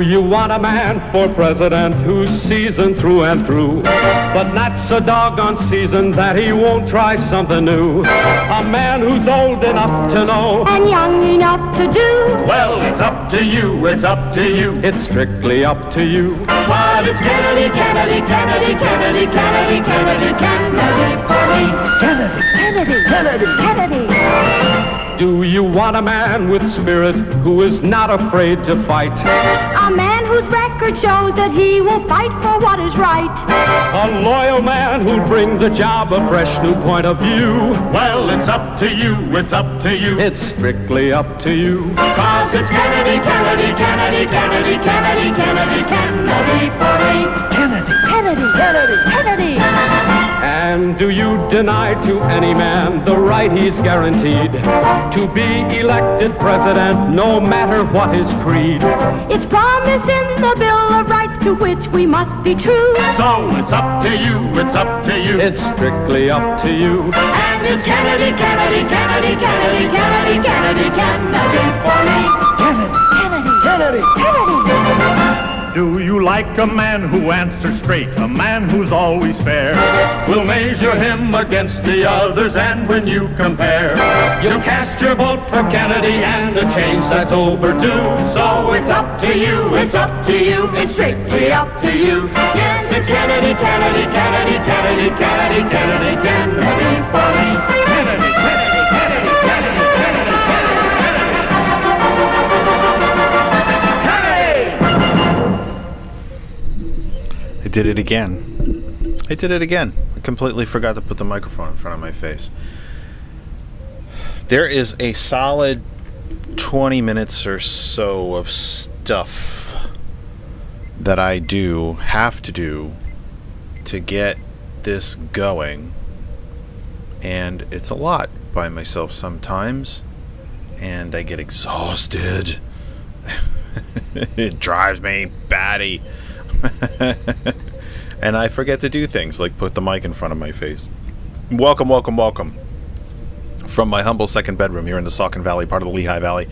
Do you want a man for president who's seasoned through and through, but not so doggone seasoned that he won't try something new? A man who's old enough to know and young enough to do. Well, it's up to you, it's up to you. It's strictly up to you. But it's Kennedy, Kennedy, Kennedy, Kennedy, Kennedy, Kennedy, Kennedy for me. Kennedy, Kennedy, Kennedy, Kennedy. Do you want a man with spirit who is not afraid to fight? A man whose record shows that he will fight for what is right. A loyal man who'll bring the job a fresh new point of view. Well, it's up to you, it's up to you. It's strictly up to you. 'Cause it's Kennedy, Kennedy, Kennedy, Kennedy, Kennedy, Kennedy, Kennedy for me. Kennedy, Kennedy, Kennedy, Kennedy. And do you deny to any man the right he's guaranteed to be elected president, no matter what his creed? It's promised in the Bill of Rights to which we must be true. So it's up to you, it's up to you. It's strictly up to you. And it's Kennedy, Kennedy, Kennedy, Kennedy, Kennedy, Kennedy, Kennedy for me. Kennedy, Kennedy, Kennedy, Kennedy. Do you like a man who answers straight, a man who's always fair? We'll measure him against the others, and when you compare, you'll cast your vote for Kennedy and a change that's overdue. So it's up to you, it's up to you, it's strictly up to you. Yes, it's Kennedy, Kennedy, Kennedy, Kennedy, Kennedy, Kennedy, Kennedy for me. Kennedy, Kennedy, Kennedy, Kennedy, Kennedy, Kennedy, I did it again. I did it again. I completely forgot to put the microphone in front of my face. There is a solid 20 minutes or so of stuff that I have to do to get this going. And it's a lot by myself sometimes. And I get exhausted. It drives me batty. And I forget to do things like put the mic in front of my face. Welcome, welcome, welcome. From my humble second bedroom here in the Saucon Valley, part of the Lehigh Valley,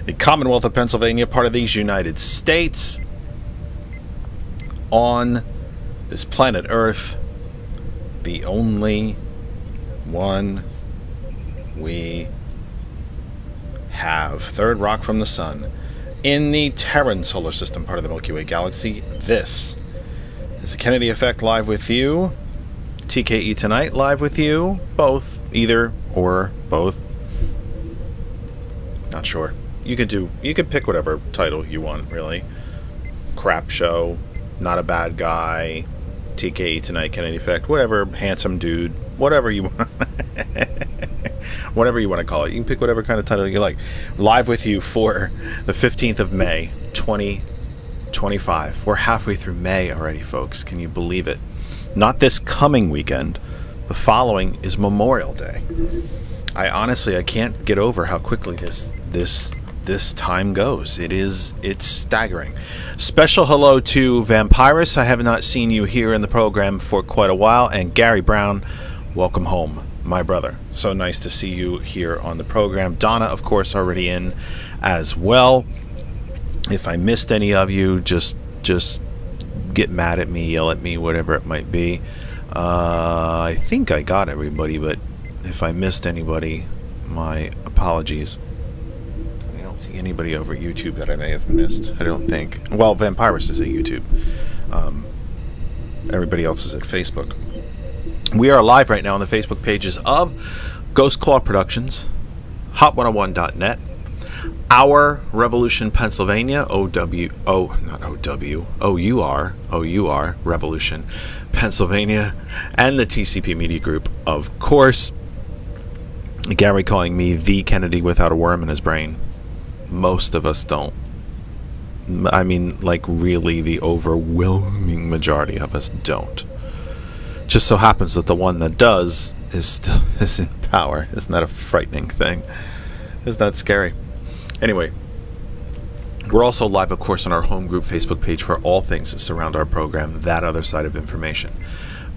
the Commonwealth of Pennsylvania, part of these United States, on this planet Earth, the only one we have. Third rock from the sun. In the Terran solar system, part of the Milky Way galaxy, this is the Kennedy Effect live with you. TKE Tonight live with you. Both, either or both. Not sure. You could pick whatever title you want, really. Crap show, not a bad guy, TKE Tonight, Kennedy Effect, whatever, handsome dude, whatever you want. Whatever you want to call it. You can pick whatever kind of title you like. Live with you for the 15th of May, 2025. We're halfway through May already, folks. Can you believe it? Not this coming weekend. The following is Memorial Day. I can't get over how quickly this time goes. It's staggering. Special hello to Vampirus. I have not seen you here in the program for quite a while. And Gary Brown, welcome home, my brother. So nice to see you here on the program. Donna, of course, already in as well. If I missed any of you, just get mad at me, yell at me, whatever it might be. I think I got everybody, but if I missed anybody, my apologies. I don't see anybody over at YouTube that I may have missed. I don't think. Well, Vampirus is at YouTube. Everybody else is at Facebook. We are live right now on the Facebook pages of Ghost Claw Productions, Hot101.net, Our Revolution Pennsylvania, OUR Revolution Pennsylvania, and the TCP Media Group, of course. Gary calling me the Kennedy without a worm in his brain. Most of us don't. I mean, like, really, the overwhelming majority of us don't. Just so happens that the one that does is in power. Isn't that a frightening thing? Isn't that scary? Anyway, we're also live, of course, on our home group Facebook page for all things that surround our program, That Other Side of Information.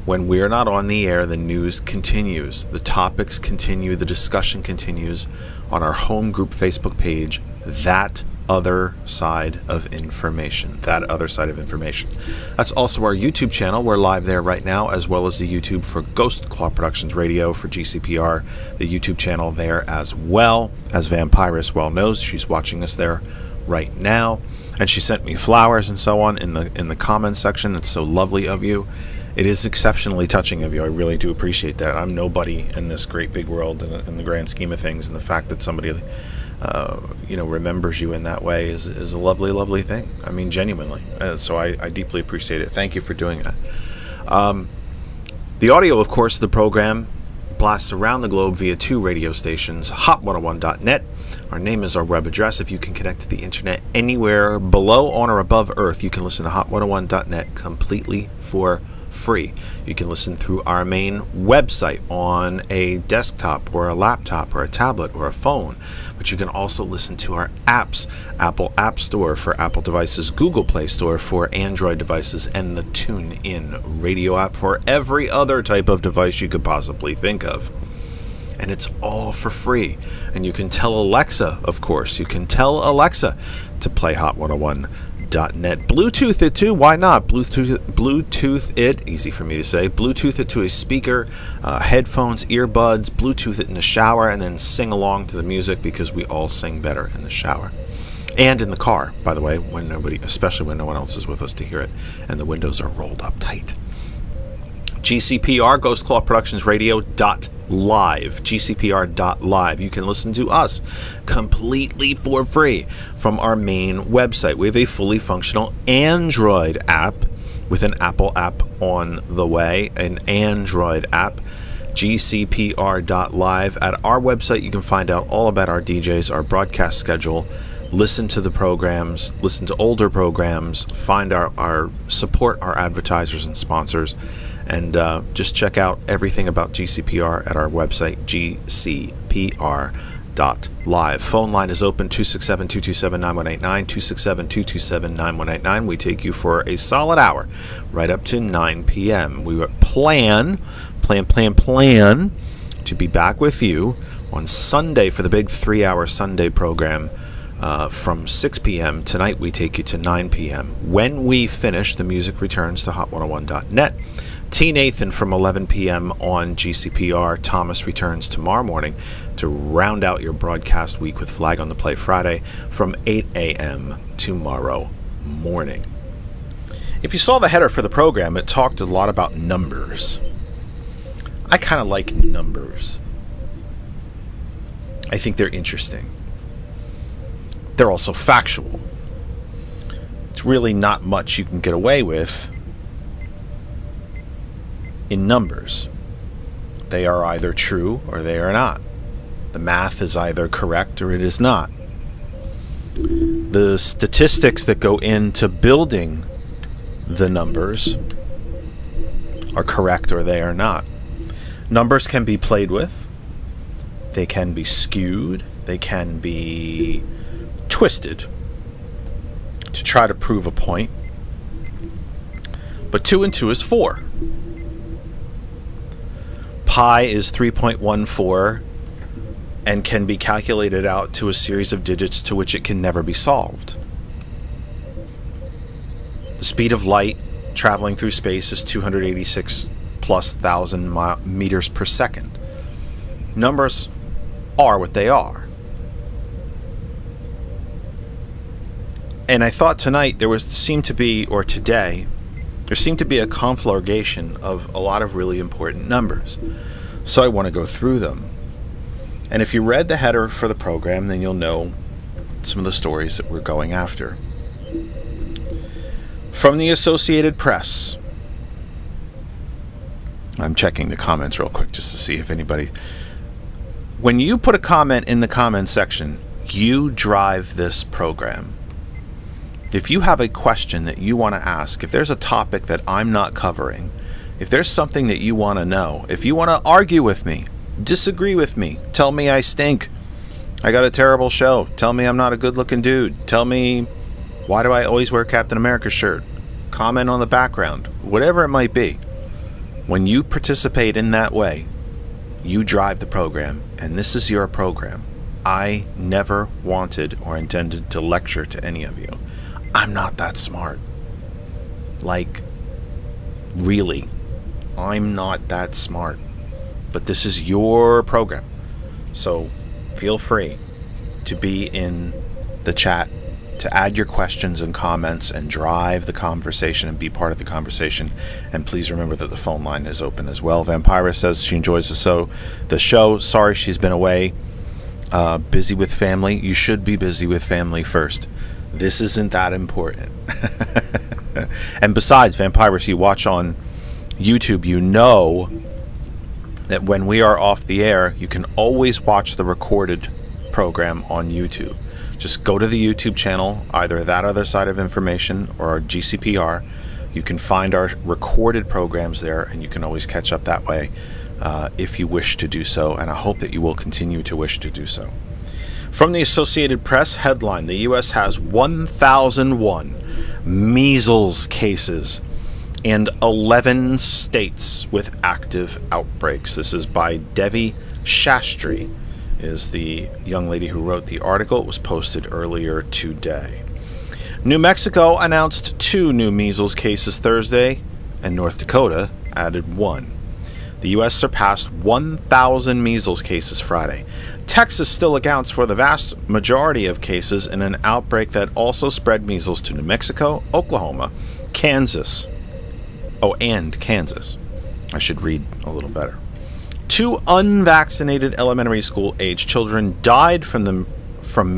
When we're not on the air, the news continues, the topics continue, the discussion continues on our home group Facebook page, That other side of information. That other side of information. That's also our YouTube channel. We're live there right now, as well as the YouTube for Ghost Claw Productions Radio for GCPR, the YouTube channel there as well. As Vampirus well knows, she's watching us there right now, and she sent me flowers and so on in the comments section. It's so lovely of you. It is exceptionally touching of you. I really do appreciate that. I'm nobody in this great big world in the grand scheme of things, and the fact that somebody remembers you in that way is a lovely, lovely thing. I mean, genuinely. So I deeply appreciate it. Thank you for doing that. The audio, of course, of the program blasts around the globe via 2 radio stations, hot101.net. Our name is our web address. If you can connect to the internet anywhere below, on, or above Earth, you can listen to hot101.net completely for free. You can listen through our main website on a desktop or a laptop or a tablet or a phone, but you can also listen to our apps: Apple App Store for Apple devices, Google Play Store for Android devices, and the TuneIn radio app for every other type of device you could possibly think of. And it's all for free. And you can tell Alexa, of course, you can tell Alexa to play Hot 101.net. Bluetooth it too. Why not? Bluetooth it. Easy for me to say. Bluetooth it to a speaker, headphones, earbuds. Bluetooth it in the shower, and then sing along to the music, because we all sing better in the shower and in the car. By the way, especially when no one else is with us to hear it, and the windows are rolled up tight. GCPR, Ghost Claw Productions Radio .live, GCPR.live. You can listen to us completely for free from our main website. We have a fully functional Android app with an Apple app on the way, an Android app, GCPR.live. At our website, you can find out all about our DJs, our broadcast schedule, listen to the programs, listen to older programs, find our support our advertisers and sponsors, and just check out everything about GCPR at our website, gcpr.live. Phone line is open, 267-227-9189, 267-227-9189. We take you for a solid hour, right up to 9 p.m. We plan to be back with you on Sunday for the big 3-hour Sunday program. From 6 p.m. Tonight, we take you to 9 p.m. When we finish, the music returns to hot101.net. T. Nathan from 11 p.m. on GCPR. Thomas returns tomorrow morning to round out your broadcast week with Flag on the Play Friday from 8 a.m. tomorrow morning. If you saw the header for the program, it talked a lot about numbers. I kind of like numbers. I think they're interesting. They're also factual. It's really not much you can get away with in numbers. They are either true or they are not. The math is either correct or it is not. The statistics that go into building the numbers are correct or they are not. Numbers can be played with. They can be skewed. They can be twisted to try to prove a point. But 2 and 2 is 4. Pi is 3.14 and can be calculated out to a series of digits to which it can never be solved. The speed of light traveling through space is 286 plus thousand meters per second. Numbers are what they are. And I thought tonight there seemed to be a conflagration of a lot of really important numbers. So I want to go through them. And if you read the header for the program, then you'll know some of the stories that we're going after. From the Associated Press. I'm checking the comments real quick just to see if anybody... When you put a comment in the comment section, you drive this program. If you have a question that you want to ask, if there's a topic that I'm not covering, if there's something that you want to know, if you want to argue with me, disagree with me, tell me I stink, I got a terrible show, tell me I'm not a good-looking dude, tell me why do I always wear Captain America's shirt, comment on the background, whatever it might be, when you participate in that way, you drive the program, and this is your program. I never wanted or intended to lecture to any of you. I'm not that smart. Like, really, I'm not that smart. But this is your program. So feel free to be in the chat, to add your questions and comments and drive the conversation and be part of the conversation. And please remember that the phone line is open as well. Vampira says she enjoys the show. Sorry she's been away, busy with family. You should be busy with family first. This isn't that important. And besides, Vampira, you watch on YouTube, you know that when we are off the air, you can always watch the recorded program on YouTube. Just go to the YouTube channel, either That Other Side of Information or GCPR. You can find our recorded programs there, and you can always catch up that way if you wish to do so, and I hope that you will continue to wish to do so. From the Associated Press headline, the U.S. has 1,001 measles cases and 11 states with active outbreaks. This is by Devi Shastri, is the young lady who wrote the article. It was posted earlier today. New Mexico announced 2 new measles cases Thursday, and North Dakota added 1. The U.S. surpassed 1,000 measles cases Friday. Texas still accounts for the vast majority of cases in an outbreak that also spread measles to New Mexico, Oklahoma, Kansas. Oh, and Kansas. I should read a little better. 2 unvaccinated elementary school-age children died from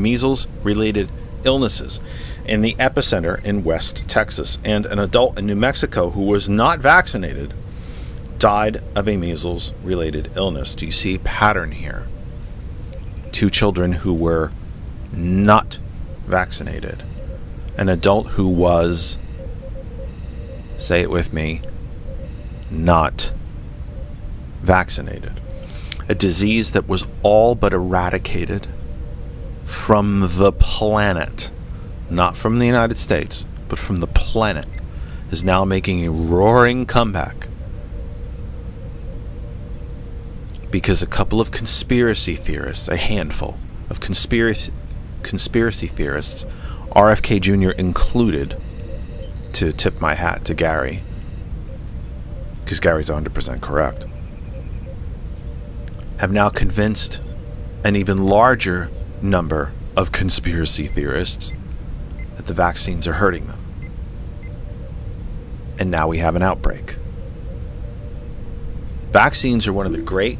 measles-related illnesses in the epicenter in West Texas, and an adult in New Mexico who was not vaccinated died of a measles-related illness. Do you see a pattern here? 2 children who were not vaccinated. An adult who was, say it with me, not vaccinated. A disease that was all but eradicated from the planet, not from the United States, but from the planet, is now making a roaring comeback because a couple of conspiracy theorists, a handful of conspiracy theorists, RFK Jr. included, to tip my hat to Gary, because Gary's 100% correct, have now convinced an even larger number of conspiracy theorists that the vaccines are hurting them. And now we have an outbreak. Vaccines are one of the great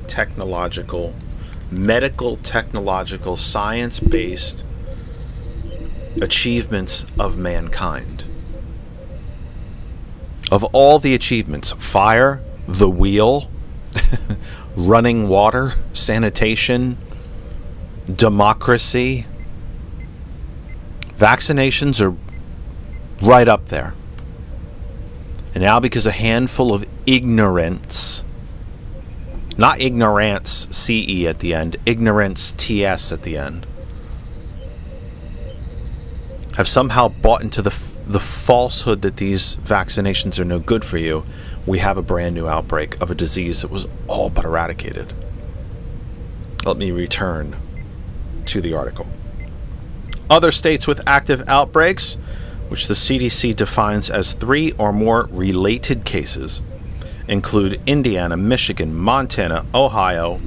medical, technological, science-based achievements of mankind. Of all the achievements, fire, the wheel, running water, sanitation, democracy, vaccinations are right up there. And now because a handful of ignorance, not ignorance, CE at the end, ignorance, TS at the end, have somehow bought into the falsehood that these vaccinations are no good for you, we have a brand new outbreak of a disease that was all but eradicated. Let me return to the article. Other states with active outbreaks, which the CDC defines as 3 or more related cases, include Indiana, Michigan, Montana, Ohio,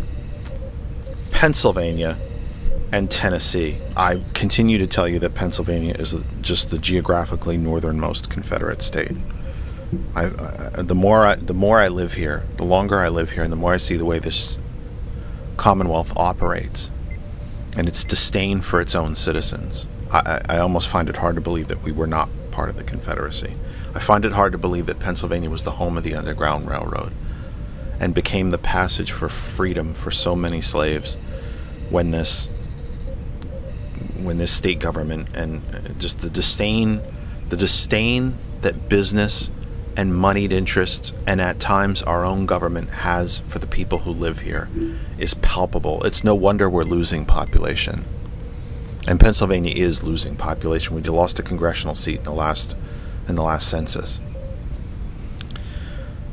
Pennsylvania, and Tennessee. I continue to tell you that Pennsylvania is just the geographically northernmost Confederate state. The more I live here, the longer I live here, and the more I see the way this Commonwealth operates and its disdain for its own citizens, I almost find it hard to believe that we were not part of the Confederacy. I find it hard to believe that Pennsylvania was the home of the Underground Railroad and became the passage for freedom for so many slaves when this state government and just the disdain that business and moneyed interests and at times our own government has for the people who live here is palpable. It's no wonder we're losing population. And Pennsylvania is losing population. We lost a congressional seat in the last census.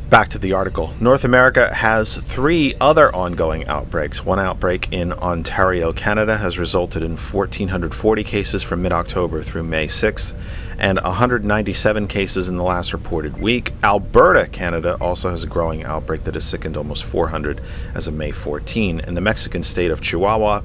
Back to the article. North America has 3 other ongoing outbreaks. One outbreak in Ontario, Canada, has resulted in 1,440 cases from mid-October through May 6th, and 197 cases in the last reported week. Alberta, Canada, also has a growing outbreak that has sickened almost 400 as of May 14. And the Mexican state of Chihuahua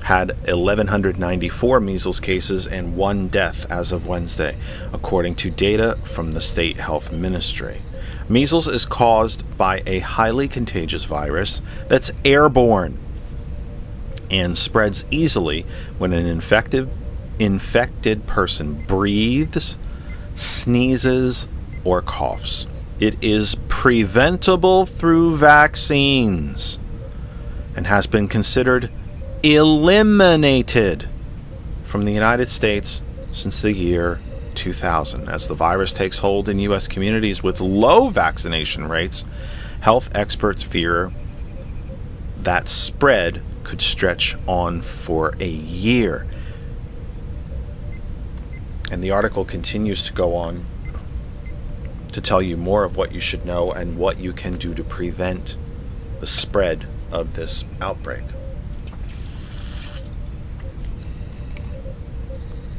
had 1,194 measles cases and 1 death as of Wednesday, according to data from the state health ministry. Measles is caused by a highly contagious virus that's airborne and spreads easily when an infected person breathes, sneezes, or coughs. It is preventable through vaccines and has been considered eliminated from the United States since the year 2000. As the virus takes hold in U.S. communities with low vaccination rates, health experts fear that spread could stretch on for a year. And the article continues to go on to tell you more of what you should know and what you can do to prevent the spread of this outbreak.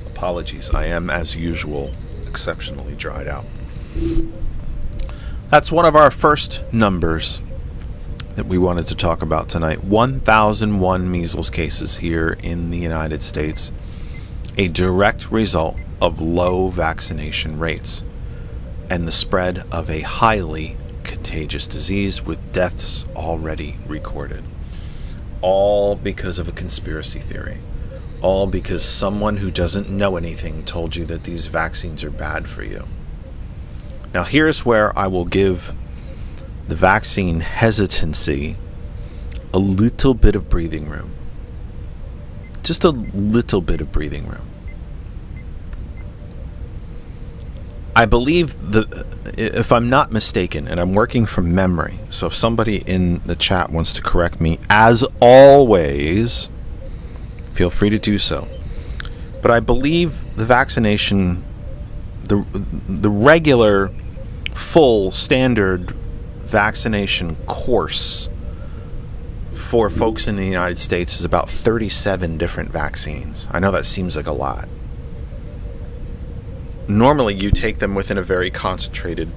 Apologies, I am, as usual, exceptionally dried out. That's one of our first numbers that we wanted to talk about tonight. 1,001 measles cases here in the United States, a direct result of low vaccination rates and the spread of a highly contagious disease with deaths already recorded. All because of a conspiracy theory. All because someone who doesn't know anything told you that these vaccines are bad for you. Now here's where I will give the vaccine hesitancy a little bit of breathing room. Just a little bit of breathing room. I believe if I'm not mistaken, and I'm working from memory, so if somebody in the chat wants to correct me, as always, feel free to do so. But I believe the vaccination, the regular, full, standard vaccination course for folks in the United States is about 37 different vaccines. I know that seems like a lot. Normally you take them within a very concentrated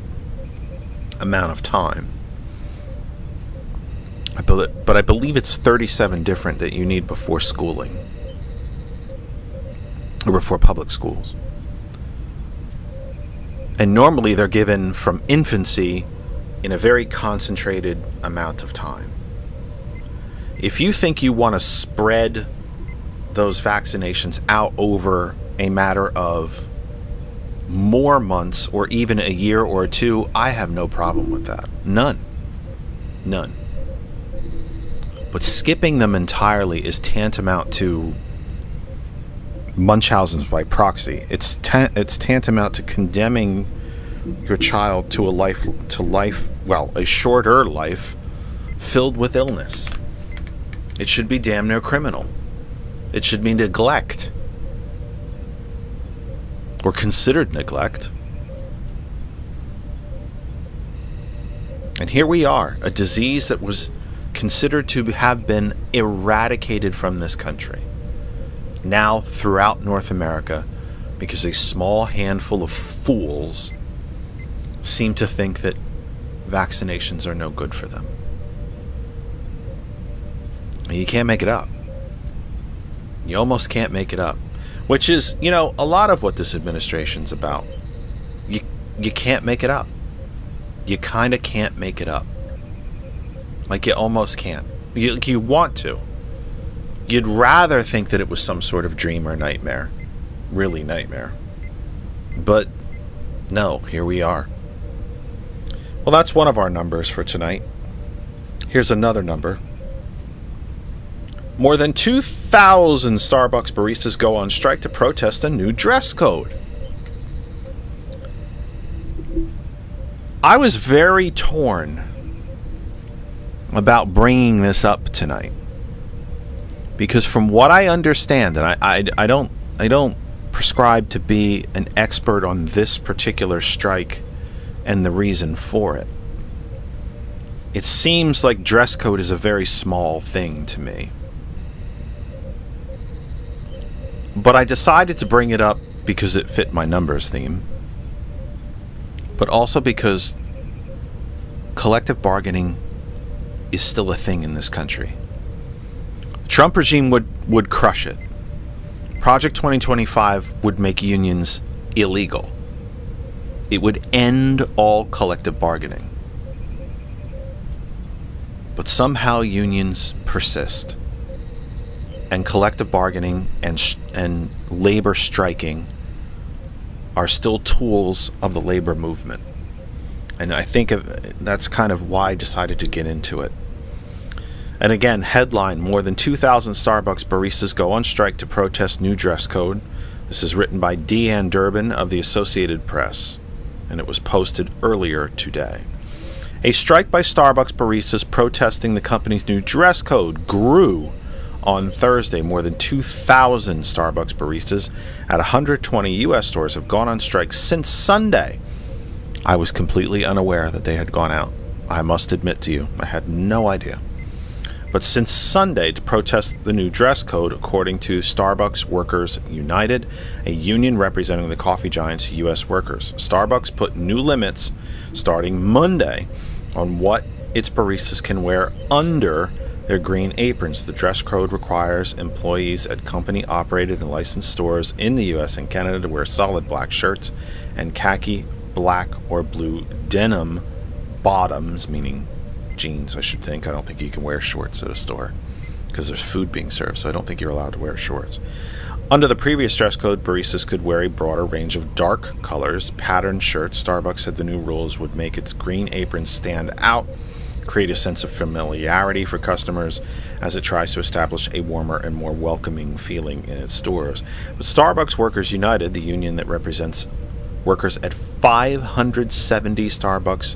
amount of time. But I believe it's 37 different that you need before schooling. Or before public schools. And normally they're given from infancy in a very concentrated amount of time. If you think you want to spread those vaccinations out over a matter of more months or even a year or two, I have no problem with that. None. But skipping them entirely is tantamount to Munchausen's by proxy. It's tantamount to condemning your child to a shorter life filled with illness. It should be damn near criminal. It should be neglect. Or considered neglect. And here we are, a disease that was considered to have been eradicated from this country, now throughout North America, because a small handful of fools seem to think that vaccinations are no good for them. And you can't make it up. You almost can't make it up. Which is, a lot of what this administration's about. You can't make it up. You kind of can't make it up. Like, you almost can't. You want to. You'd rather think that it was some sort of dream or nightmare. Really nightmare. But, no, here we are. Well, that's one of our numbers for tonight. Here's another number. More than 2,000 Starbucks baristas go on strike to protest a new dress code. I was very torn about bringing this up tonight, because from what I understand, and I don't prescribe to be an expert on this particular strike and the reason for it, it seems like dress code is a very small thing to me. But I decided to bring it up because it fit my numbers theme, but also because collective bargaining is still a thing in this country. Trump regime would crush it. Project 2025 would make unions illegal. It would end all collective bargaining. But somehow unions persist. And collective bargaining and labor striking are still tools of the labor movement. And I think that's kind of why I decided to get into it. And again, headline, more than 2,000 Starbucks baristas go on strike to protest new dress code. This is written by Deanne Durbin of the Associated Press, and it was posted earlier today. A strike by Starbucks baristas protesting the company's new dress code grew on Thursday. More than 2,000 Starbucks baristas at 120 U.S. stores have gone on strike since Sunday. I was completely unaware that they had gone out. I must admit to you, I had no idea. But since Sunday to protest the new dress code, according to Starbucks Workers United, a union representing the coffee giants' U.S. workers. Starbucks put new limits starting Monday on what its baristas can wear under their green aprons. The dress code requires employees at company-operated and licensed stores in the U.S. and Canada to wear solid black shirts and khaki, black, or blue denim bottoms, meaning jeans, I should think. I don't think you can wear shorts at a store because there's food being served, so I don't think you're allowed to wear shorts. Under the previous dress code, baristas could wear a broader range of dark colors, patterned shirts. Starbucks said the new rules would make its green aprons stand out, create a sense of familiarity for customers as it tries to establish a warmer and more welcoming feeling in its stores. But Starbucks Workers United, the union that represents workers at 570 Starbucks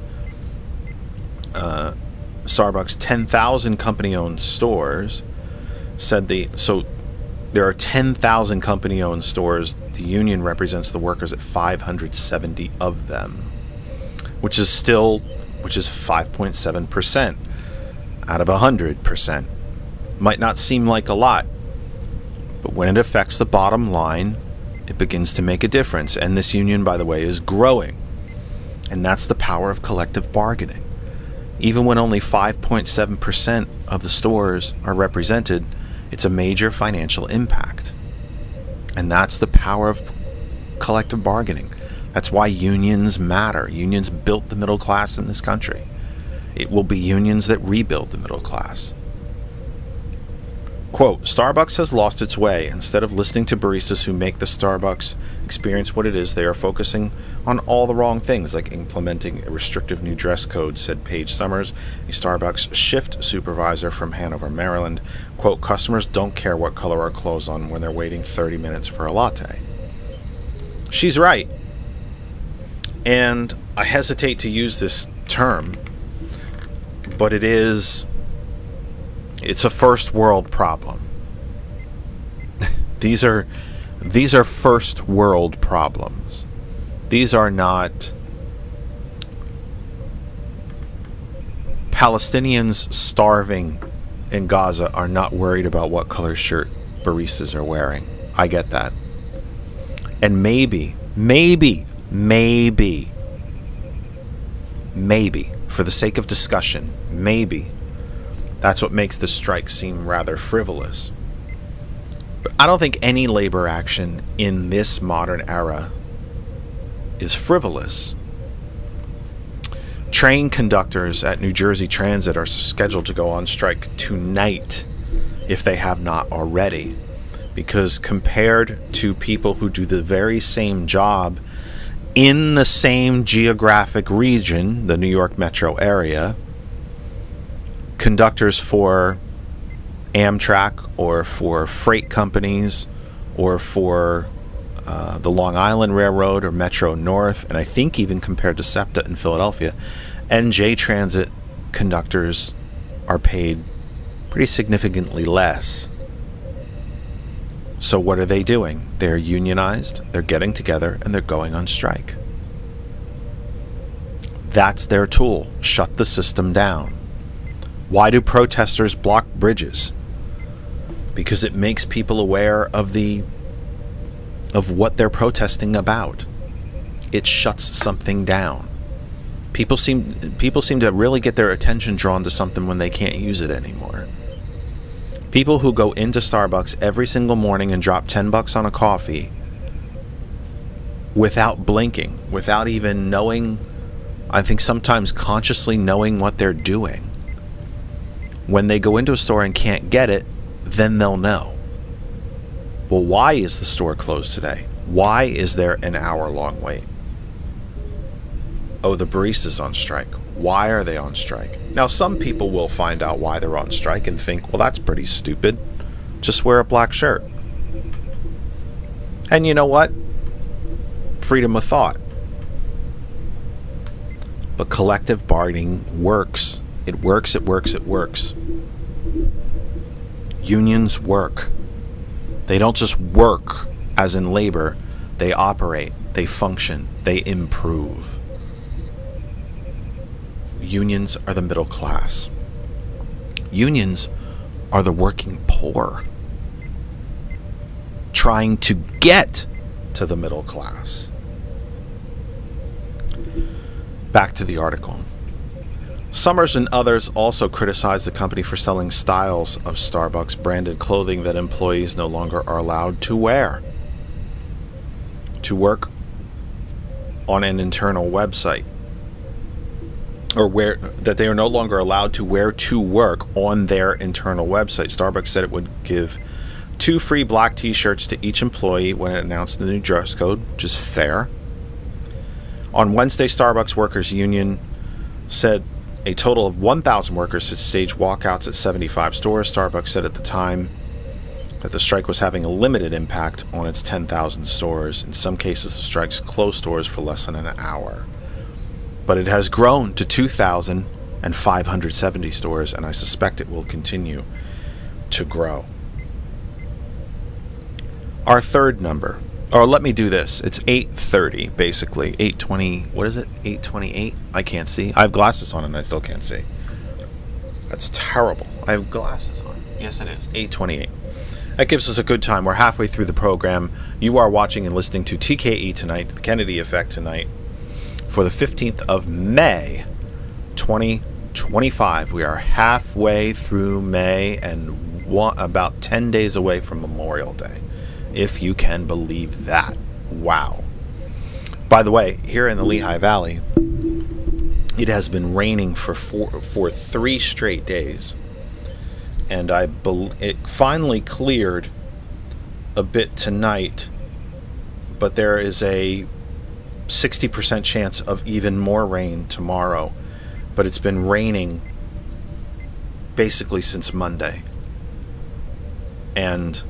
10,000 company-owned stores, said there are 10,000 company-owned stores. The union represents the workers at 570 of them, which is 5.7% out of 100%. Might not seem like a lot, but when it affects the bottom line, it begins to make a difference. And this union, by the way, is growing. And that's the power of collective bargaining. Even when only 5.7% of the stores are represented, it's a major financial impact. And that's the power of collective bargaining. That's why unions matter. Unions built the middle class in this country. It will be unions that rebuild the middle class. Quote, Starbucks has lost its way. Instead of listening to baristas who make the Starbucks experience what it is, they are focusing on all the wrong things, like implementing a restrictive new dress code, said Paige Summers, a Starbucks shift supervisor from Hanover, Maryland. Quote, customers don't care what color our clothes on when they're waiting 30 minutes for a latte. She's right. And I hesitate to use this term, but it's a first world problem. These are first world problems. These are not Palestinians starving in Gaza are not worried about what color shirt baristas are wearing. I get that. And maybe, for the sake of discussion, maybe that's what makes the strike seem rather frivolous. But I don't think any labor action in this modern era is frivolous. Train conductors at New Jersey Transit are scheduled to go on strike tonight, if they have not already, because compared to people who do the very same job in the same geographic region, the New York metro area, conductors for Amtrak or for freight companies or for the Long Island Railroad or Metro North, and I think even compared to SEPTA in Philadelphia, NJ Transit conductors are paid pretty significantly less. So what are they doing? They're unionized, they're getting together, and they're going on strike. That's their tool. Shut the system down. Why do protesters block bridges? Because it makes people aware of what they're protesting about. It shuts something down. People seem to really get their attention drawn to something when they can't use it anymore. People who go into Starbucks every single morning and drop $10 on a coffee without blinking, without even knowing, I think sometimes consciously knowing what they're doing. When they go into a store and can't get it, then they'll know. Well, why is the store closed today? Why is there an hour-long wait? Oh, the barista's on strike. Why are they on strike? Now, some people will find out why they're on strike and think, well, that's pretty stupid. Just wear a black shirt. And you know what? Freedom of thought. But collective bargaining works. It works, it works, it works. Unions work. They don't just work as in labor. They operate, they function, they improve. Unions are the middle class. Unions are the working poor trying to get to the middle class. Back to the article. Summers and others also criticized the company for selling styles of Starbucks branded clothing that employees no longer are allowed to wear. To work on an internal website, or that they are no longer allowed to wear to work on their internal website. Starbucks said it would give 2 free black t-shirts to each employee when it announced the new dress code, which is fair. On Wednesday, Starbucks Workers Union said a total of 1,000 workers had staged walkouts at 75 stores. Starbucks said at the time that the strike was having a limited impact on its 10,000 stores. In some cases, the strikes closed stores for less than an hour. But it has grown to 2,570 stores, and I suspect it will continue to grow. Our third number, or let me do this. It's 8:30, basically. 8:20, what is it? 8:28? I can't see. I have glasses on and I still can't see. That's terrible. I have glasses on. Yes, it is. 8:28. That gives us a good time. We're halfway through the program. You are watching and listening to TKE Tonight, the Kennedy Effect Tonight, for the 15th of May, 2025. We are halfway through May and about 10 days away from Memorial Day, if you can believe that. Wow. By the way, here in the Lehigh Valley, it has been raining for 3 straight days. And it finally cleared a bit tonight, but there is a 60% chance of even more rain tomorrow. But it's been raining basically since Monday. And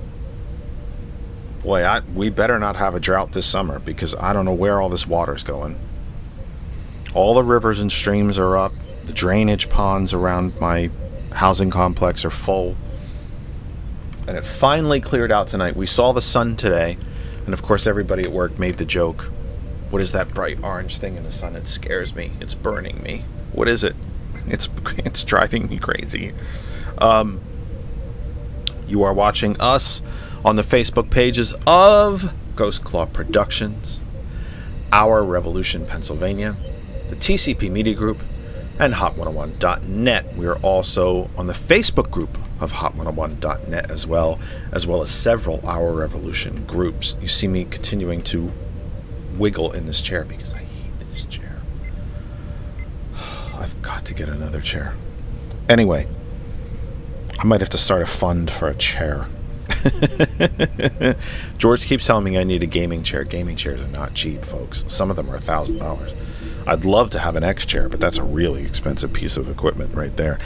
boy, we better not have a drought this summer, because I don't know where all this water's going. All the rivers and streams are up. The drainage ponds around my housing complex are full. And it finally cleared out tonight. We saw the sun today, and of course everybody at work made the joke, what is that bright orange thing in the sun? It scares me. It's burning me. What is it? It's driving me crazy. You are watching us on the Facebook pages of Ghost Claw Productions, Our Revolution Pennsylvania, the TCP Media Group, and Hot101.net. We are also on the Facebook group of Hot101.net as well as several Our Revolution groups. You see me continuing to wiggle in this chair because I hate this chair. I've got to get another chair. Anyway, I might have to start a fund for a chair. George keeps telling me I need a gaming chair. Gaming chairs are not cheap, folks. Some of them are $1,000. I'd love to have an X chair, but that's a really expensive piece of equipment right there.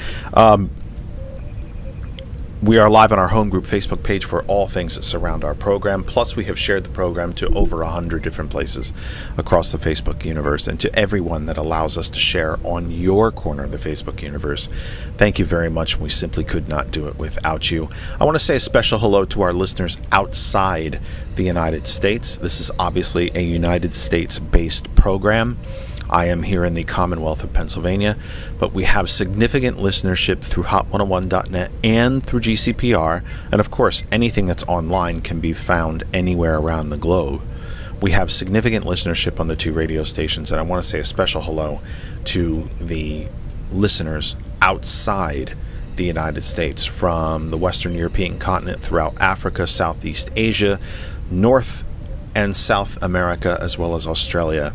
We are live on our home group Facebook page for all things that surround our program. Plus, we have shared the program to over 100 different places across the Facebook universe, and to everyone that allows us to share on your corner of the Facebook universe. Thank you very much. We simply could not do it without you. I want to say a special hello to our listeners outside the United States. This is obviously a United States-based program. I am here in the Commonwealth of Pennsylvania, but we have significant listenership through hot101.net and through GCPR, and of course, anything that's online can be found anywhere around the globe. We have significant listenership on the two radio stations, and I want to say a special hello to the listeners outside the United States, from the Western European continent throughout Africa, Southeast Asia, North and South America, as well as Australia.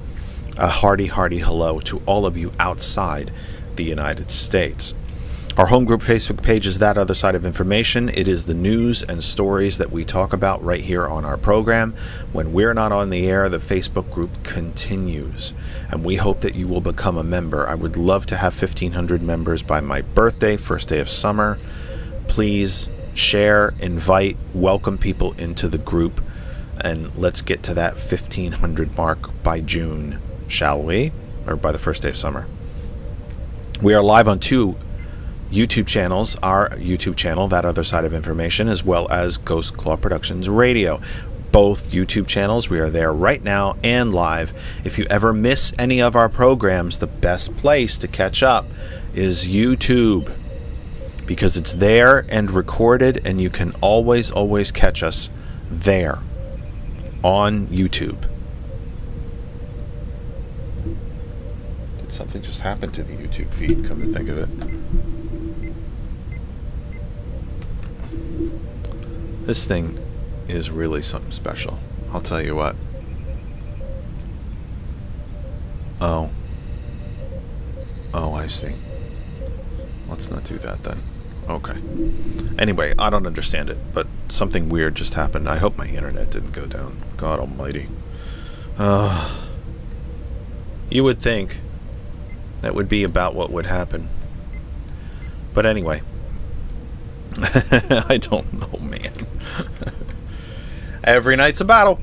A hearty hello to all of you outside the United States. Our home group Facebook page is That Other Side of Information. It is the news and stories that we talk about right here on our program. When we're not on the air, the Facebook group continues, and we hope that you will become a member. I would love to have 1,500 members by my birthday, first day of summer. Please share, invite, welcome people into the group, and let's get to that 1,500 mark by June, shall we? Or by the first day of summer. We are live on two YouTube channels, our YouTube channel, That Other Side of Information, as well as Ghost Claw Productions Radio. Both YouTube channels, we are there right now and live. If you ever miss any of our programs, the best place to catch up is YouTube, because it's there and recorded, and you can always catch us there on YouTube. Did something just happen to the YouTube feed, come to think of it? This thing is really something special. I'll tell you what. Oh, I see. Let's not do that then. Okay. Anyway, I don't understand it, but something weird just happened. I hope my internet didn't go down. God almighty. You would think that would be about what would happen. But anyway. I don't know, man. Every night's a battle.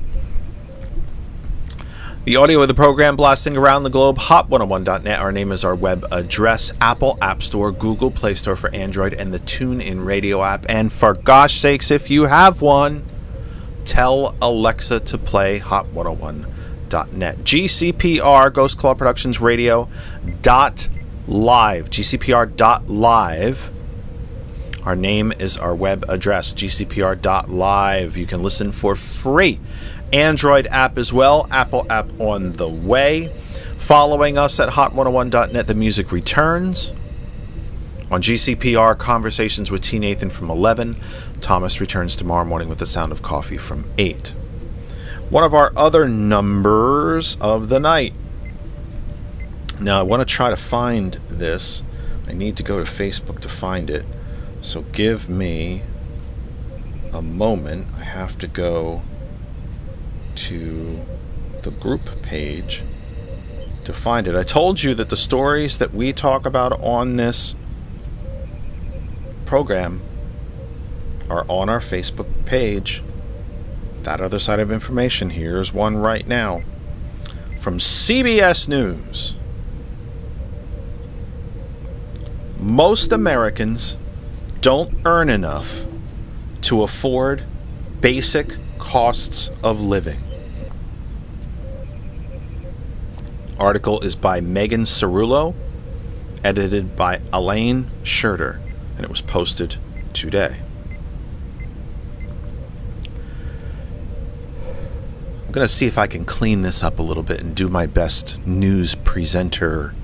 The audio of the program blasting around the globe, hot101.net. Our name is our web address. Apple App Store, Google Play Store for Android, and the TuneIn Radio app. And for gosh sakes, if you have one, tell Alexa to play hot101.net. GCPR, Ghost Claw Productions Radio .live. GCPR.live. Our name is our web address, gcpr.live. You can listen for free. Android app as well, Apple app on the way. Following us at hot101.net, the music returns. On GCPR, Conversations with T. Nathan from 11. Thomas returns tomorrow morning with the Sound of Coffee from 8. One of our other numbers of the night. Now, I want to try to find this. I need to go to Facebook to find it. So give me a moment. I have to go to the group page to find it. I told you that the stories that we talk about on this program are on our Facebook page. That Other Side of Information. Here's one right now from CBS News. Most Americans don't earn enough to afford basic costs of living. Article is by Megan Cerullo, edited by Elaine Schurter, and it was posted today. I'm going to see if I can clean this up a little bit and do my best news presenter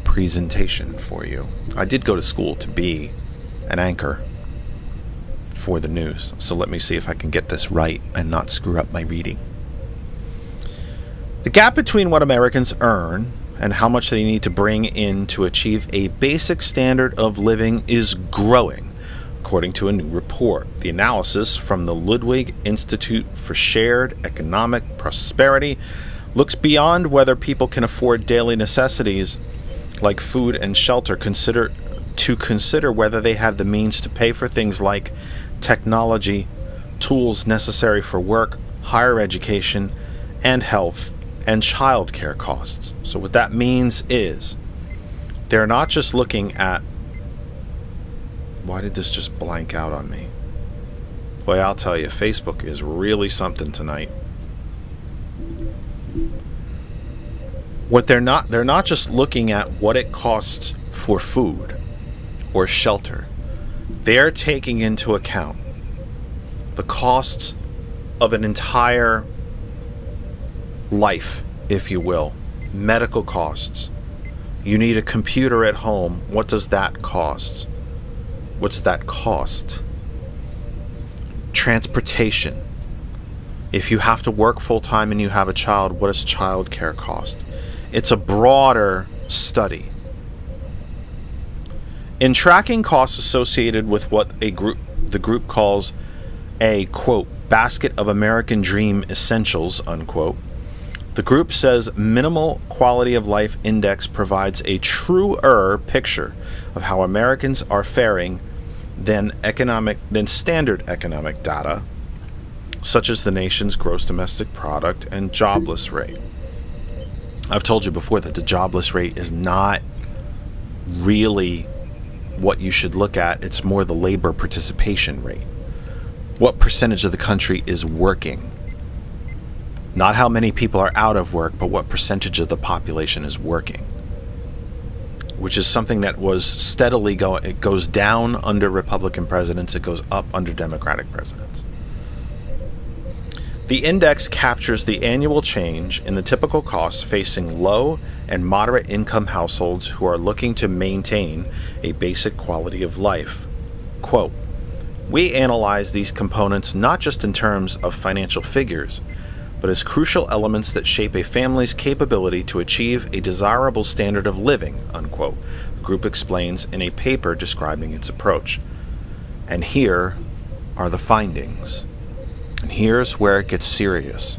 presentation for you. I did go to school to be an anchor for the news, so let me see if I can get this right and not screw up my reading. The gap between what Americans earn and how much they need to bring in to achieve a basic standard of living is growing, according to a new report. The analysis from the Ludwig Institute for Shared Economic Prosperity looks beyond whether people can afford daily necessities like food and shelter, consider whether they have the means to pay for things like technology, tools necessary for work, higher education, and health, and child care costs. So what that means is they're not just looking at... Why did this just blank out on me? Boy, I'll tell you, Facebook is really something tonight. they're not just looking at what it costs for food or shelter. They're taking into account the costs of an entire life, if you will. Medical costs. You need a computer at home. What does that cost? What's that cost? Transportation. If you have to work full-time and you have a child, what does childcare cost? It's a broader study. In tracking costs associated with what the group calls a, quote, basket of American dream essentials, unquote, the group says Minimal Quality of Life Index provides a truer picture of how Americans are faring than standard economic data, such as the nation's gross domestic product and jobless rate. I've told you before that the jobless rate is not really what you should look at. It's more the labor participation rate. What percentage of the country is working? Not how many people are out of work, but what percentage of the population is working. Which is something that was steadily going. It goes down under Republican presidents. It goes up under Democratic presidents. The index captures the annual change in the typical costs facing low and moderate income households who are looking to maintain a basic quality of life. Quote, we analyze these components not just in terms of financial figures, but as crucial elements that shape a family's capability to achieve a desirable standard of living, unquote, the group explains in a paper describing its approach. And here are the findings. And here's where it gets serious.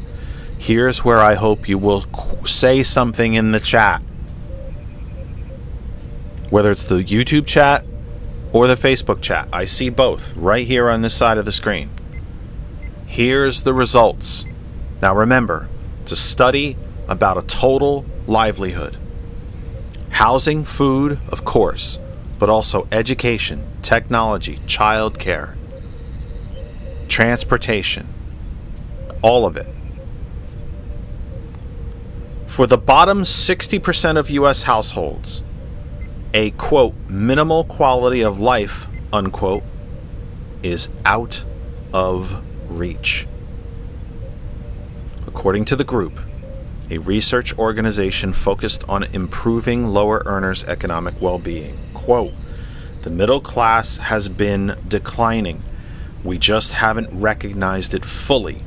Here's where I hope you will say something in the chat. Whether it's the YouTube chat or the Facebook chat. I see both right here on this side of the screen. Here's the results. Now remember, it's a study about a total livelihood. Housing, food, of course, but also education, technology, childcare, transportation, all of it. For the bottom 60% of U.S. households, a, quote, minimal quality of life, unquote, is out of reach. According to the group, a research organization focused on improving lower earners' economic well-being, quote, the middle class has been declining. We just haven't recognized it fully.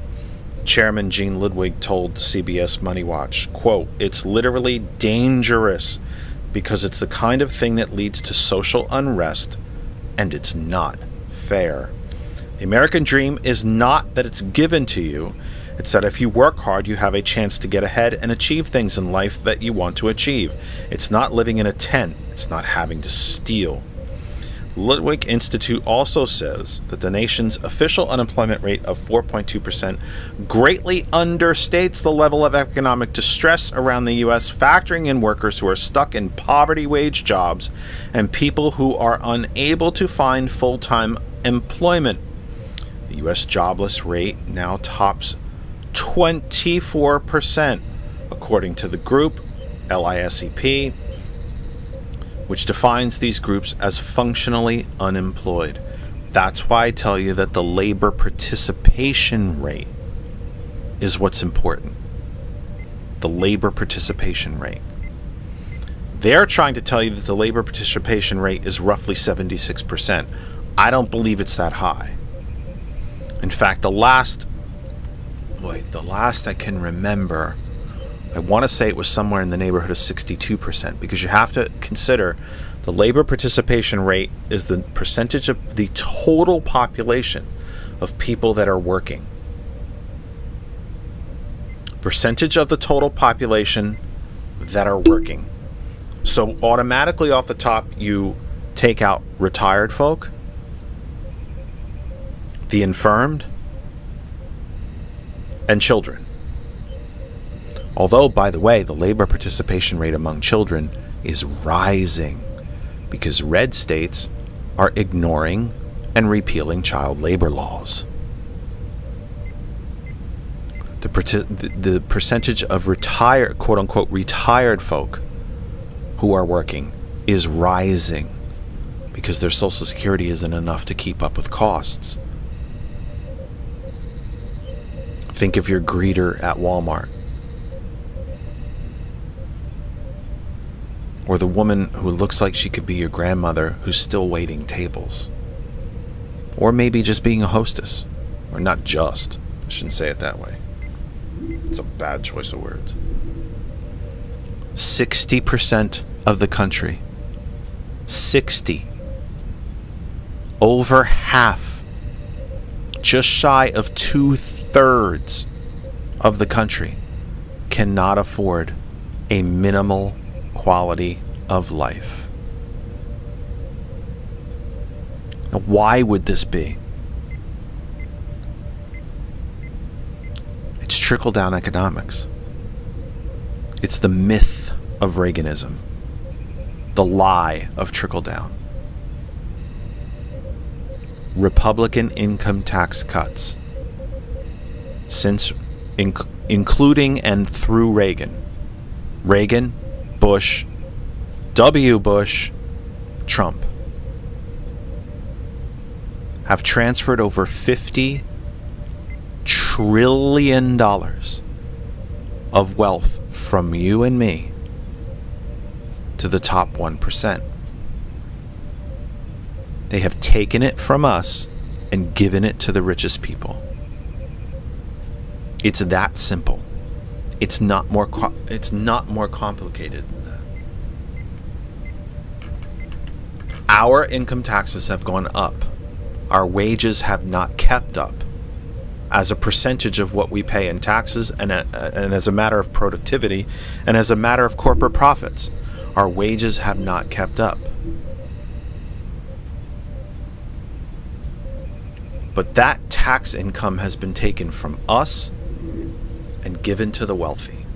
Chairman Gene Ludwig told CBS Money Watch, quote, it's literally dangerous because it's the kind of thing that leads to social unrest, and it's not fair. The American dream is not that it's given to you. It's that if you work hard, you have a chance to get ahead and achieve things in life that you want to achieve. It's not living in a tent. It's not having to steal. Ludwig Institute also says that the nation's official unemployment rate of 4.2% greatly understates the level of economic distress around the U.S., factoring in workers who are stuck in poverty wage jobs and people who are unable to find full-time employment. The U.S. jobless rate now tops 24%, according to the group, LISEP, which defines these groups as functionally unemployed. That's why I tell you that the labor participation rate is what's important. The labor participation rate. They're trying to tell you that the labor participation rate is roughly 76%. I don't believe it's that high. In fact, the last I can remember, I want to say it was somewhere in the neighborhood of 62%, because you have to consider the labor participation rate is the percentage of the total population of people that are working. Percentage of the total population that are working. So automatically off the top, you take out retired folk, the infirmed, and children. Although, by the way, the labor participation rate among children is rising because red states are ignoring and repealing child labor laws. the percentage of retired, quote unquote, retired folk who are working is rising because their Social Security isn't enough to keep up with costs. Think of your greeter at Walmart, or the woman who looks like she could be your grandmother who's still waiting tables, or maybe just being a hostess, or not just, I shouldn't say it that way. It's a bad choice of words. 60% of the country, 60, over half, just shy of 2/3 of the country cannot afford a minimal quality of life. Now, why would this be? It's trickle-down economics. It's the myth of Reaganism, the lie of trickle-down. Republican income tax cuts, since including and through Reagan, Bush, W. Bush, Trump, have transferred over $50 trillion of wealth from you and me to the top 1%. They have taken it from us and given it to the richest people. It's that simple. It's not more complicated than that. Our income taxes have gone up. Our wages have not kept up as a percentage of what we pay in taxes, and as a matter of productivity, and as a matter of corporate profits. Our wages have not kept up. But that tax income has been taken from us and given to the wealthy.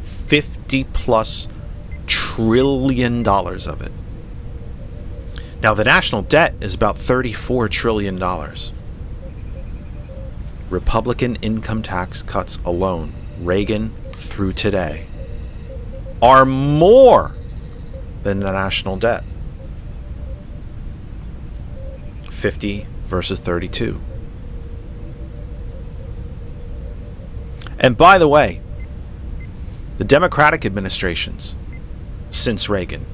$50+ trillion of it. Now, the national debt is about $34 trillion. Republican income tax cuts alone, Reagan through today, are more than the national debt. 50 versus 32. And by the way, the Democratic administrations since Reagan,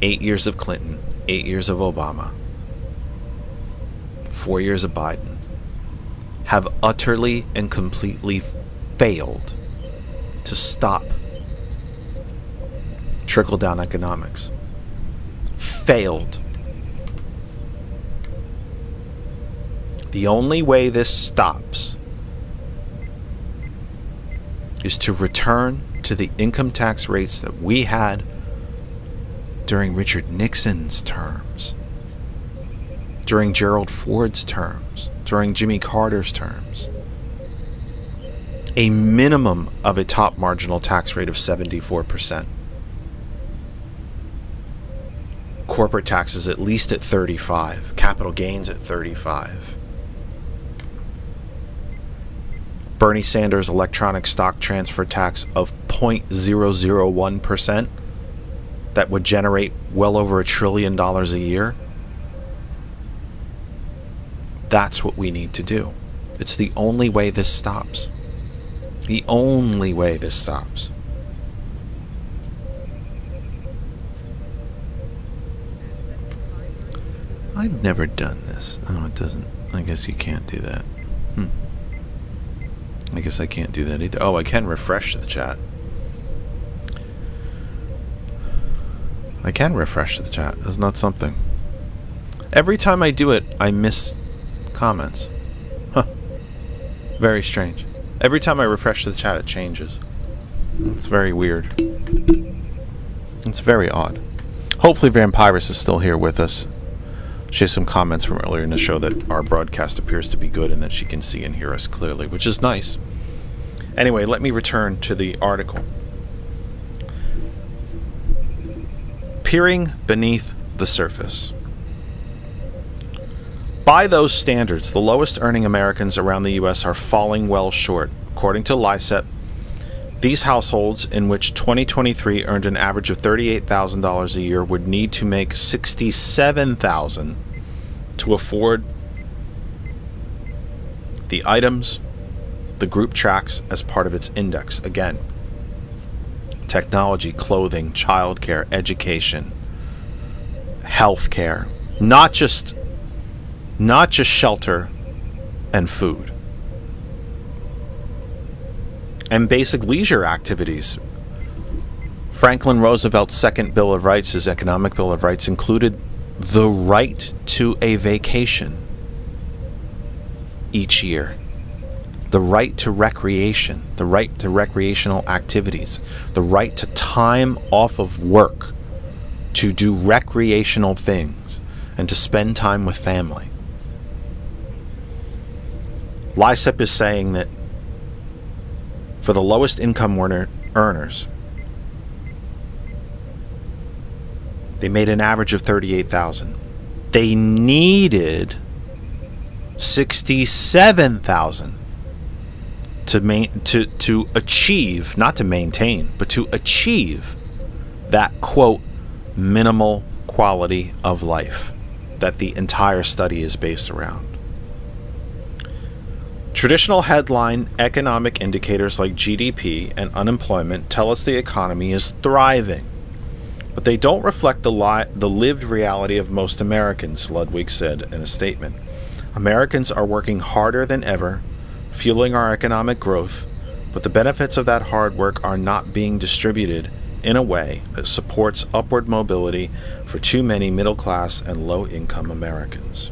8 years of Clinton, 8 years of Obama, 4 years of Biden, have utterly and completely failed to stop trickle-down economics. Failed. The only way this stops is to return to the income tax rates that we had during Richard Nixon's terms, during Gerald Ford's terms, during Jimmy Carter's terms. A minimum of a top marginal tax rate of 74%. Corporate taxes at least at 35%. Capital gains at 35%. Bernie Sanders' electronic stock transfer tax of 0.001% that would generate well over $1 trillion a year. That's what we need to do. It's the only way this stops. The only way this stops. I've never done this. Oh, it doesn't. I guess you can't do that. I guess I can't do that either. Oh, I can refresh the chat. I can refresh the chat. That's not something. Every time I do it, I miss comments. Huh. Very strange. Every time I refresh the chat, it changes. It's very weird. It's very odd. Hopefully Vampirus is still here with us. She has some comments from earlier in the show that our broadcast appears to be good and that she can see and hear us clearly, which is nice. Anyway, let me return to the article. Peering beneath the surface. By those standards, the lowest earning Americans around the U.S. are falling well short. According to LICEP, these households, in which 2023 earned an average of $38,000 a year, would need to make $67,000 to afford the items the group tracks as part of its index. Again, technology, clothing, childcare, education, healthcare, not just shelter and food, and basic leisure activities. Franklin Roosevelt's second Bill of Rights, his economic Bill of Rights, included the right to a vacation each year, the right to recreation, the right to recreational activities, the right to time off of work to do recreational things and to spend time with family. LICEP is saying that for the lowest income earners, they made an average of $38,000. They needed $67,000 to achieve, not to maintain, but to achieve that, quote, minimal quality of life that the entire study is based around. Traditional headline economic indicators like GDP and unemployment tell us the economy is thriving, but they don't reflect the lived reality of most Americans, Ludwig said in a statement. Americans are working harder than ever, fueling our economic growth, but the benefits of that hard work are not being distributed in a way that supports upward mobility for too many middle-class and low-income Americans.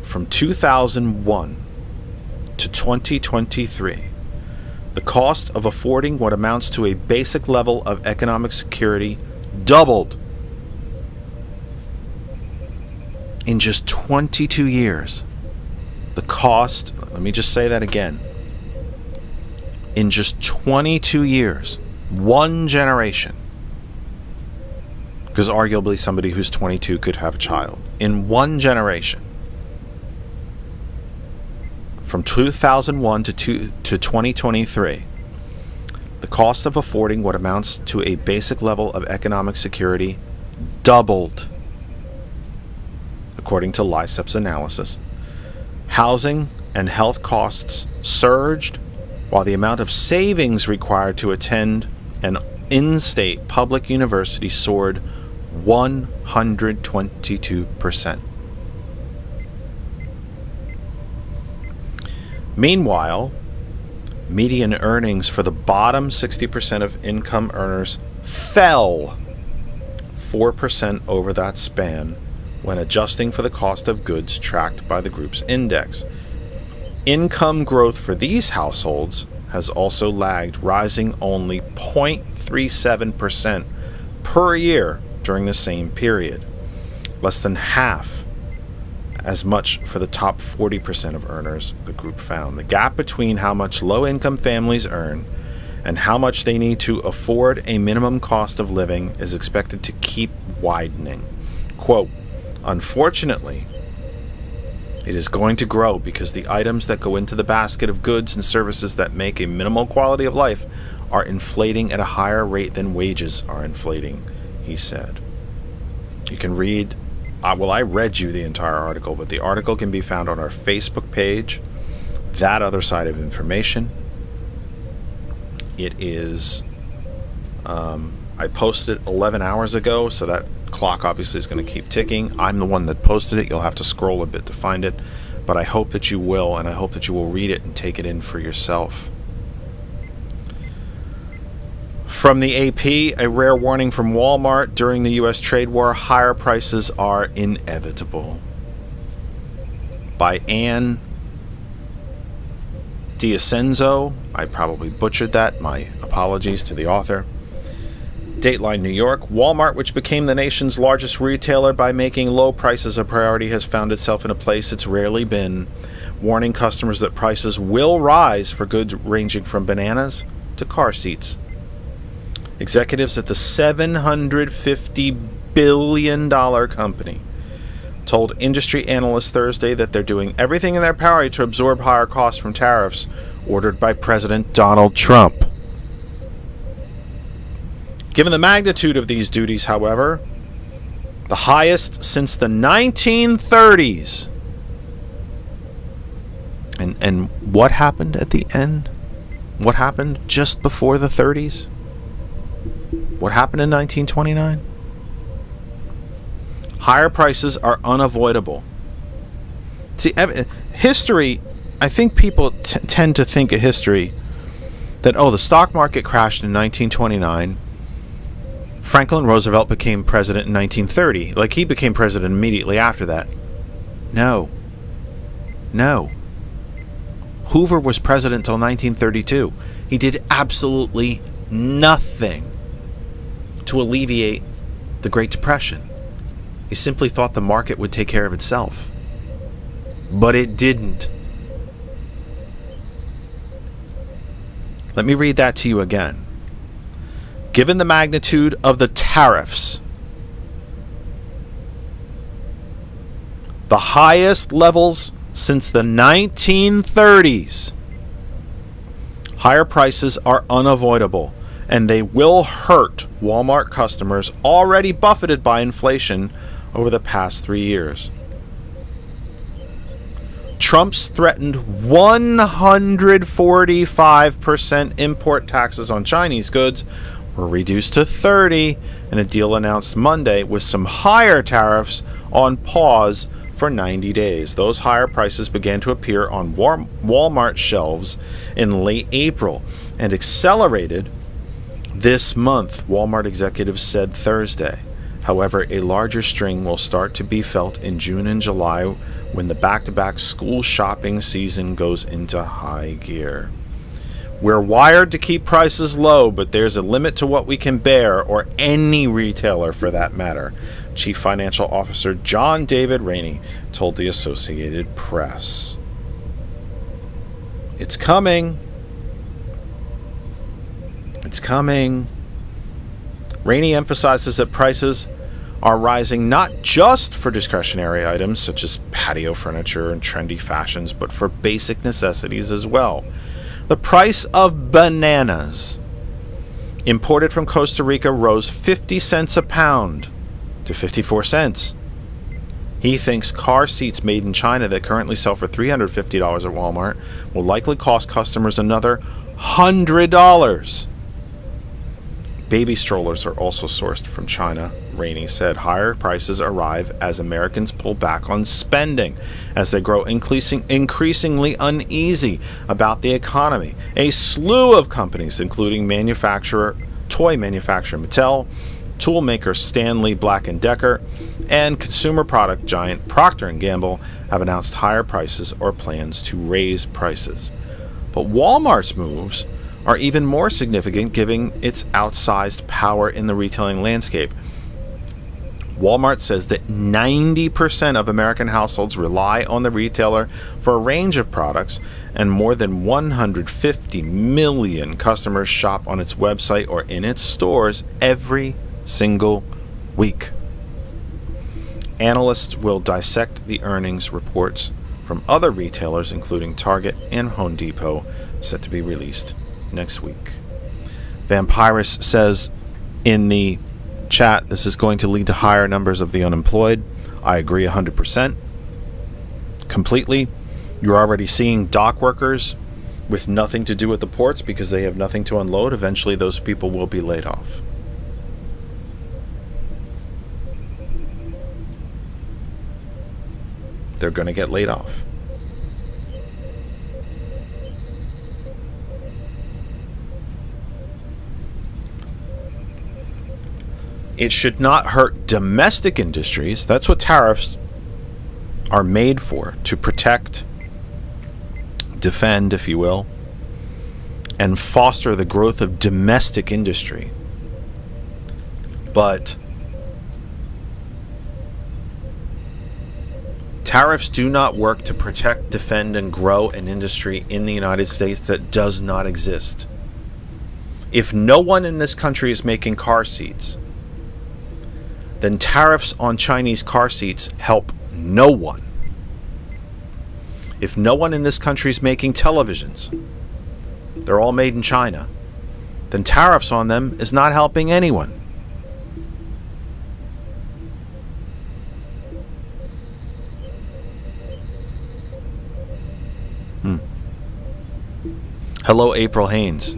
From 2001 to 2023, the cost of affording what amounts to a basic level of economic security doubled. In just 22 years, the cost, let me just say that again, in just 22 years, one generation, because arguably somebody who's 22 could have a child, in one generation, from 2001 to 2023, the cost of affording what amounts to a basic level of economic security doubled, according to LICEP's analysis. Housing and health costs surged, while the amount of savings required to attend an in-state public university soared 122%. Meanwhile, median earnings for the bottom 60% of income earners fell 4% over that span when adjusting for the cost of goods tracked by the group's index. Income growth for these households has also lagged, rising only 0.37% per year during the same period, less than half as much for the top 40% of earners, the group found. The gap between how much low-income families earn and how much they need to afford a minimum cost of living is expected to keep widening. Quote, unfortunately, it is going to grow because the items that go into the basket of goods and services that make a minimal quality of life are inflating at a higher rate than wages are inflating, he said. You can read, I read you the entire article, but the article can be found on our Facebook page, That Other Side of Information. It is, I posted it 11 hours ago, so that clock obviously is going to keep ticking. I'm the one that posted it. You'll have to scroll a bit to find it, but I hope that you will, and I hope that you will read it and take it in for yourself. From the AP, a rare warning from Walmart during the U.S. trade war: higher prices are inevitable. By Anne D'Ascenzo. I probably butchered that. My apologies to the author. Dateline New York. Walmart, which became the nation's largest retailer by making low prices a priority, has found itself in a place it's rarely been, warning customers that prices will rise for goods ranging from bananas to car seats. Executives at the $750 billion company told industry analysts Thursday that they're doing everything in their power to absorb higher costs from tariffs ordered by President Donald Trump. Given the magnitude of these duties, however, the highest since the 1930s. And what happened at the end? What happened just before the 30s? What happened in 1929? Higher prices are unavoidable. See, history, I think people tend to think of history that, the stock market crashed in 1929. Franklin Roosevelt became president in 1930. Like, he became president immediately after that. No. Hoover was president until 1932. He did absolutely nothing to alleviate the Great Depression. He simply thought the market would take care of itself. But it didn't. Let me read that to you again. Given the magnitude of the tariffs, the highest levels since the 1930s, higher prices are unavoidable, and they will hurt Walmart customers already buffeted by inflation over the past 3 years. Trump's threatened 145% import taxes on Chinese goods were reduced to 30% in a deal announced Monday, with some higher tariffs on pause for 90 days. Those higher prices began to appear on Walmart shelves in late April and accelerated this month, Walmart executives said Thursday. However, a larger strain will start to be felt in June and July when the back-to-back school shopping season goes into high gear. We're wired to keep prices low, but there's a limit to what we can bear, or any retailer for that matter, Chief Financial Officer John David Rainey told the Associated Press. It's coming. It's coming. Rainey emphasizes that prices are rising not just for discretionary items such as patio furniture and trendy fashions, but for basic necessities as well. The price of bananas imported from Costa Rica rose 50 cents a pound to 54 cents. He thinks car seats made in China that currently sell for $350 at Walmart will likely cost customers another $100. Baby strollers are also sourced from China, Rainey said. Higher prices arrive as Americans pull back on spending as they grow increasingly uneasy about the economy. A slew of companies, including toy manufacturer Mattel, tool maker Stanley Black & Decker, and consumer product giant Procter & Gamble, have announced higher prices or plans to raise prices. But Walmart's moves are even more significant given its outsized power in the retailing landscape. Walmart says that 90% of American households rely on the retailer for a range of products, and more than 150 million customers shop on its website or in its stores every single week. Analysts will dissect the earnings reports from other retailers, including Target and Home Depot, set to be released next week. Vampirus says in the chat, this is going to lead to higher numbers of the unemployed. I agree 100%. Completely. You're already seeing dock workers with nothing to do with the ports because they have nothing to unload. Eventually those people will be laid off. They're going to get laid off. It should not hurt domestic industries. That's what tariffs are made for, to protect, defend, if you will, and foster the growth of domestic industry. But tariffs do not work to protect, defend, and grow an industry in the United States that does not exist. If no one in this country is making car seats, then tariffs on Chinese car seats help No one. If no one in this country is making televisions, they're all made in China, then tariffs on them is not helping anyone. Hello, April Haynes.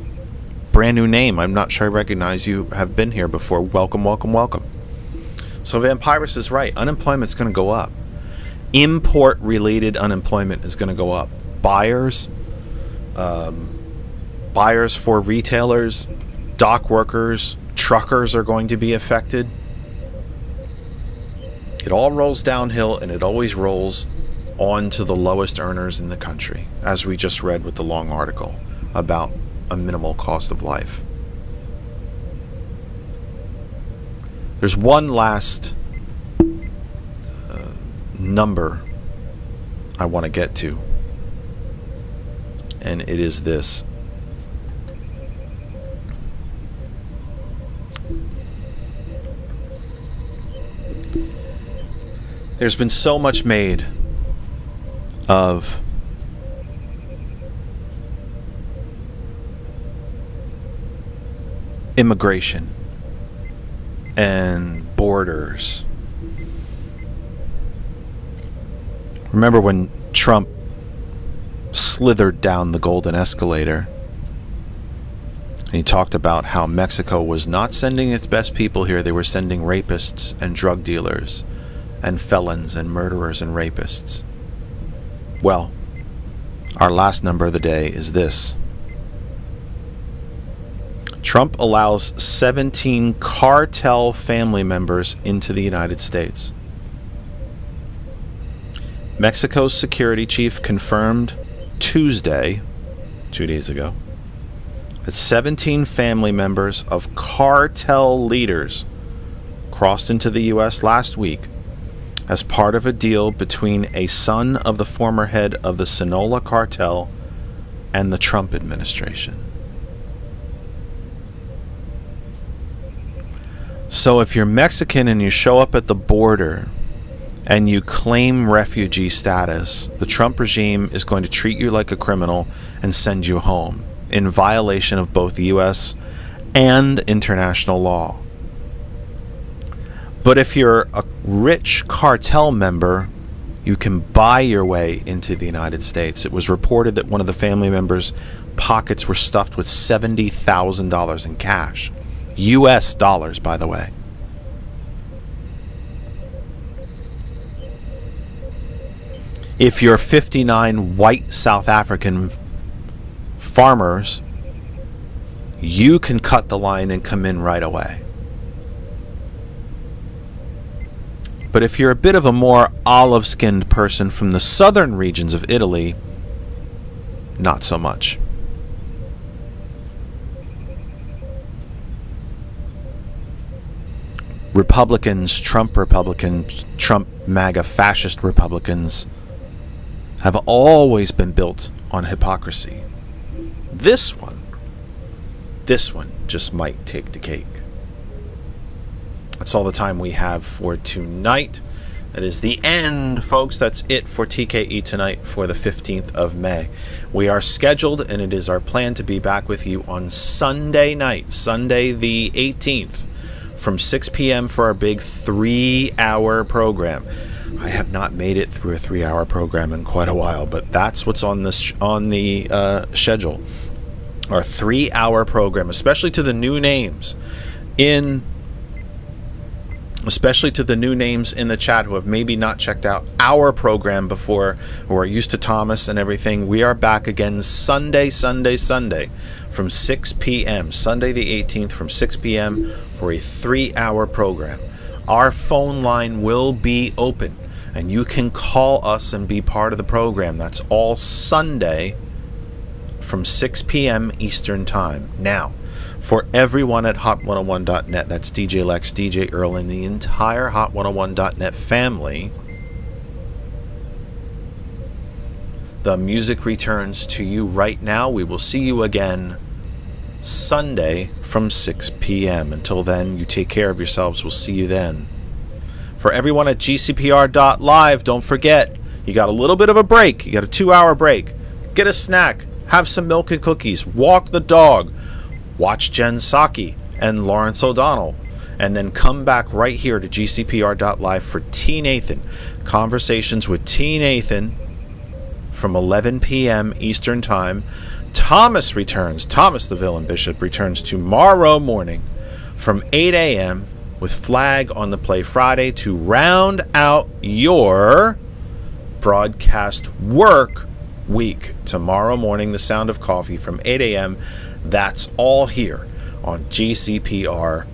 Brand new name. I'm not sure I recognize you. Have been here before. Welcome, welcome, welcome. So Vampirus is right. Unemployment's going to go up. Import-related unemployment is going to go up. Buyers for retailers, dock workers, truckers are going to be affected. It all rolls downhill, and it always rolls on to the lowest earners in the country, as we just read with the long article about a minimal cost of life. There's one last number I want to get to, and it is this. There's been so much made of immigration and borders. Remember when Trump slithered down the golden escalator and he talked about how Mexico was not sending its best people here, they were sending rapists and drug dealers and felons and murderers and rapists. Well, our last number of the day is this. Trump allows 17 cartel family members into the United States. Mexico's security chief confirmed Tuesday, 2 days ago, that 17 family members of cartel leaders crossed into the U.S. last week as part of a deal between a son of the former head of the Sinaloa cartel and the Trump administration. So if you're Mexican and you show up at the border and you claim refugee status, the Trump regime is going to treat you like a criminal and send you home in violation of both U.S. and international law. But if you're a rich cartel member, you can buy your way into the United States. It was reported that one of the family members' pockets were stuffed with $70,000 in cash. U.S. dollars, by the way. If you're 59 white South African farmers, you can cut the line and come in right away. But if you're a bit of a more olive-skinned person from the southern regions of Italy, not so much. Republicans, Trump MAGA fascist Republicans have always been built on hypocrisy. This one just might take the cake. That's all the time we have for tonight. That is the end, folks. That's it for TKE tonight for the 15th of May. We are scheduled, and it is our plan to be back with you on Sunday night, Sunday the 18th, from 6 p.m. for our big 3-hour program. I have not made it through a 3-hour program in quite a while, but that's what's on the schedule. Our 3-hour program, especially to the new names in the chat who have maybe not checked out our program before, who are used to Thomas and everything. We are back again Sunday from 6 p.m. Sunday the 18th from 6 p.m. for a 3-hour program. Our phone line will be open, and you can call us and be part of the program. That's all Sunday from 6 p.m. Eastern Time. Now, for everyone at Hot101.net, that's DJ Lex, DJ Earl, and the entire Hot101.net family, the music returns to you right now. We will see you again Sunday from 6 p.m. Until then, you take care of yourselves. We'll see you then. For everyone at gcpr.live, don't forget, you got a little bit of a break. You got a 2-hour break. Get a snack. Have some milk and cookies. Walk the dog. Watch Jen Psaki and Lawrence O'Donnell. And then come back right here to gcpr.live for T. Nathan. Conversations with T. Nathan from 11 p.m. Eastern Time. Thomas returns. Thomas the Villain Bishop returns tomorrow morning from 8 a.m. with Flag on the Play Friday to round out your broadcast work week. Tomorrow morning, The Sound of Coffee from 8 a.m. That's all here on gcpr.live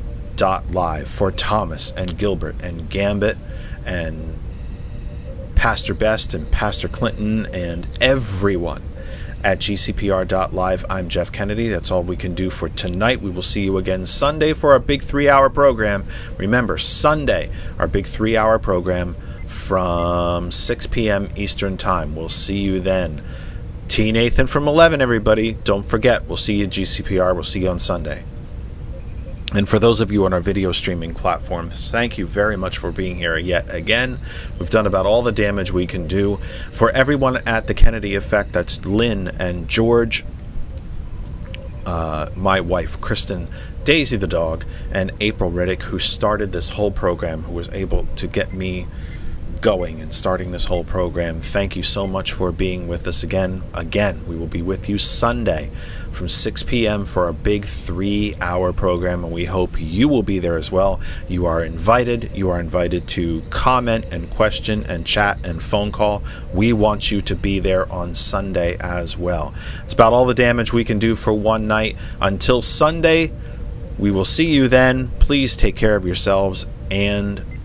for Thomas and Gilbert and Gambit and Pastor Best and Pastor Clinton and everyone at gcpr.live. I'm Jeff Kennedy. That's all we can do for tonight. We will see you again Sunday for our big 3-hour program. Remember, Sunday, our big 3-hour program from 6 p.m. Eastern Time. We'll see you then. T. Nathan from 11, everybody. Don't forget, we'll see you at GCPR. We'll see you on Sunday. And for those of you on our video streaming platforms, thank you very much for being here yet again. We've done about all the damage we can do. For everyone at the Kennedy Effect, that's Lynn and George, my wife, Kristen, Daisy the dog, and April Riddick, who started this whole program, who was able to get me going and starting this whole program. Thank you so much for being with us again. Again, we will be with you Sunday from 6 p.m. for a big 3-hour program, and we hope you will be there as well. You are invited. You are invited to comment and question and chat and phone call. We want you to be there on Sunday as well. It's about all the damage we can do for one night. Until Sunday, we will see you then. Please take care of yourselves and